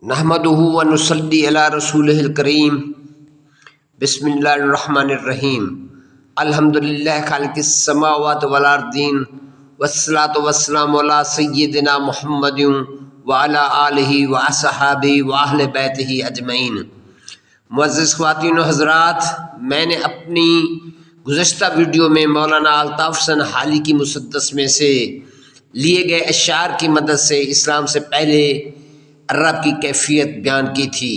نحمدہ و نصلی علی رسولہ الکریم بسم اللہ الرحمن الرحیم الحمدللہ خالق السماوات والارضین والصلاة والسلام علی سیدنا محمد وعلی آلہ واصحابہ واہل بیتہ اجمعین۔ معزز خواتین و حضرات، میں نے اپنی گزشتہ ویڈیو میں مولانا الطاف حسین حالی کی مسدس میں سے لیے گئے اشعار کی مدد سے اسلام سے پہلے عرب کی کیفیت بیان کی تھی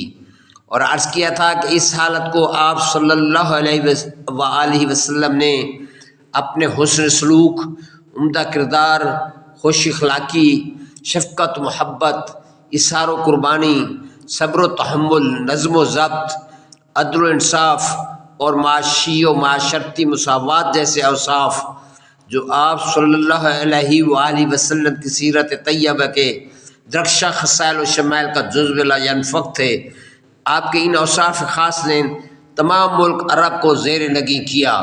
اور عرض کیا تھا کہ اس حالت کو آپ صلی اللہ علیہ وآلہ وسلم نے اپنے حسن سلوک، عمدہ کردار، خوش اخلاقی، شفقت، محبت، اظہار و قربانی، صبر و تحمل، نظم و ضبط، عدل و انصاف اور معاشی و معاشرتی مساوات جیسے اوصاف جو آپ صلی اللہ علیہ وآلہ وسلم کی سیرت طیبہ کے درخشاں خصائل و شمائل کا جزو لا ینفق تھے، آپ کے ان اوصاف خاص نے تمام ملک عرب کو زیر نگیں کیا۔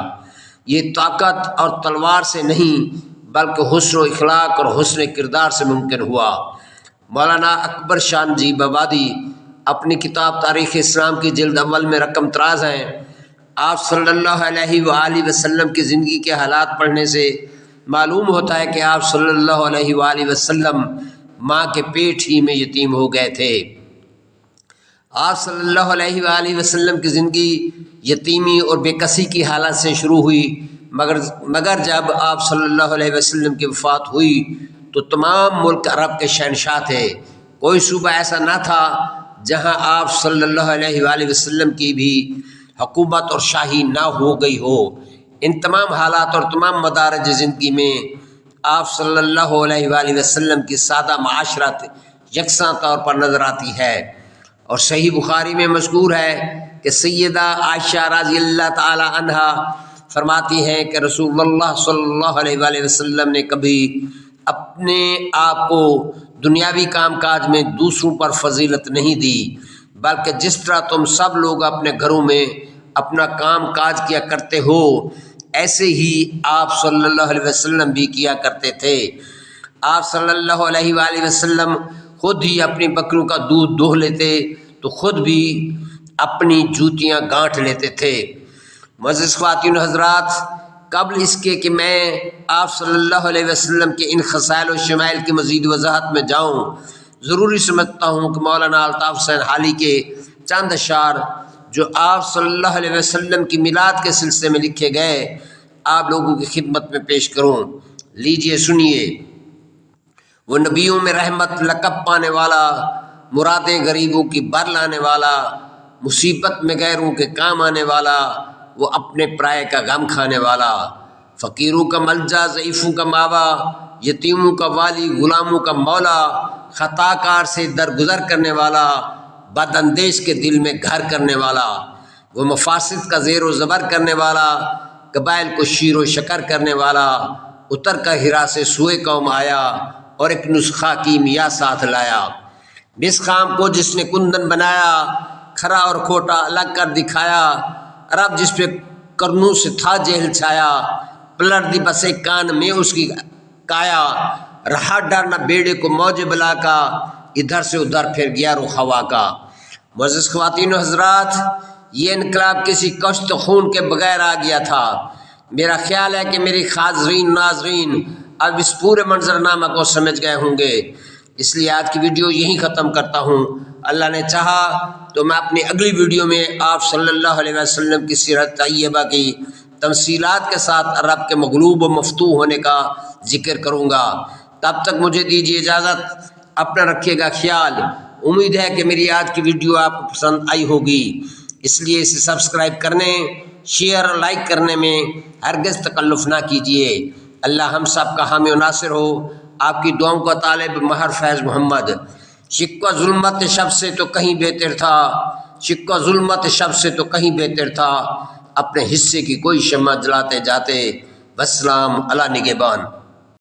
یہ طاقت اور تلوار سے نہیں بلکہ حسن و اخلاق اور حسن کردار سے ممکن ہوا۔ مولانا اکبر شاہ نجیب آبادی اپنی کتاب تاریخ اسلام کی جلد اول میں رقم طراز ہیں۔ آپ صلی اللہ علیہ وآلہ وسلم کی زندگی کے حالات پڑھنے سے معلوم ہوتا ہے کہ آپ صلی اللہ علیہ وآلہ وسلم ماں کے پیٹ ہی میں یتیم ہو گئے تھے۔ آپ صلی اللہ علیہ وآلہ وسلم کی زندگی یتیمی اور بے کسی کی حالت سے شروع ہوئی، مگر جب آپ صلی اللہ علیہ وسلم کی وفات ہوئی تو تمام ملک عرب کے شہنشاہ تھے۔ کوئی صوبہ ایسا نہ تھا جہاں آپ صلی اللہ علیہ وآلہ وسلم کی بھی حکومت اور شاہی نہ ہو گئی ہو۔ ان تمام حالات اور تمام مدارج زندگی میں آپ صلی اللہ علیہ وآلہ وسلم کی سادہ معاشرت یکساں طور پر نظر آتی ہے، اور صحیح بخاری میں مذکور ہے کہ سیدہ عائشہ رضی اللہ تعالی عنہا فرماتی ہیں کہ رسول اللہ صلی اللہ علیہ وآلہ وسلم نے کبھی اپنے آپ کو دنیاوی کام کاج میں دوسروں پر فضیلت نہیں دی، بلکہ جس طرح تم سب لوگ اپنے گھروں میں اپنا کام کاج کیا کرتے ہو، ایسے ہی آپ صلی اللہ علیہ وسلم بھی کیا کرتے تھے۔ آپ صلی اللہ علیہ وآلہ وسلم خود ہی اپنی بکریوں کا دودھ دوہ لیتے تو خود بھی اپنی جوتیاں گانٹھ لیتے تھے۔ معزز خواتین و حضرات، قبل اس کے کہ میں آپ صلی اللہ علیہ وسلم کے ان خصائل و شمائل کی مزید وضاحت میں جاؤں، ضروری سمجھتا ہوں کہ مولانا الطاف حسین حالی کے چند اشعار جو آپ صلی اللہ علیہ وسلم کی میلاد کے سلسلے میں لکھے گئے آپ لوگوں کی خدمت میں پیش کروں۔ لیجئے سنیے۔ وہ نبیوں میں رحمت لقب پانے والا، مرادیں غریبوں کی بر لانے والا، مصیبت میں غیروں کے کام آنے والا، وہ اپنے پرائے کا غم کھانے والا، فقیروں کا ملجا، ضعیفوں کا ماوا، یتیموں کا والی، غلاموں کا مولا، خطا کار سے درگزر کرنے والا، بد اندیش کے دل میں گھر کرنے والا، وہ مفاسد کا زیر و زبر کرنے والا، قبائل کو شیر و شکر کرنے والا، اتر کر ہرا سے سوئے قوم آیا اور ایک نسخہ کیمیا ساتھ لایا۔ مس خام کو جس نے کندن بنایا، کھرا اور کھوٹا الگ کر دکھایا، عرب جس پہ کرنوں سے تھا جہل چھایا، پلٹ دی بسے کان میں اس کی کایا، رہا ڈر نہ بیڑے کو موج بلا کا، ادھر سے ادھر پھر گیا رخ ہوا کا۔ معزز خواتین و حضرات، یہ انقلاب کسی کشت خون کے بغیر آ گیا تھا۔ میرا خیال ہے کہ میری حاضرین ناظرین اب اس پورے منظرنامہ کو سمجھ گئے ہوں گے، اس لیے آج کی ویڈیو یہیں ختم کرتا ہوں۔ اللہ نے چاہا تو میں اپنی اگلی ویڈیو میں آپ صلی اللہ علیہ وسلم کی سیرت طیبہ کی تمثیلات کے ساتھ عرب کے مغلوب و مفتوح ہونے کا ذکر کروں گا۔ تب تک مجھے دیجیے اجازت، اپنا رکھیے گا خیال۔ امید ہے کہ میری آج کی ویڈیو آپ کو پسند آئی ہوگی، اس لیے اسے سبسکرائب کرنے، شیئر اور لائک کرنے میں ہرگز تکلف نہ کیجیے۔ اللہ ہم سب کا حامی و ناصر ہو۔ آپ کی دعاؤں کا طالب مہر فیض محمد۔ شکوہ ظلمت شب سے تو کہیں بہتر تھا، شکوہ ظلمت شب سے تو کہیں بہتر تھا، اپنے حصے کی کوئی شمع جلاتے جاتے، والسلام علی نگہبان۔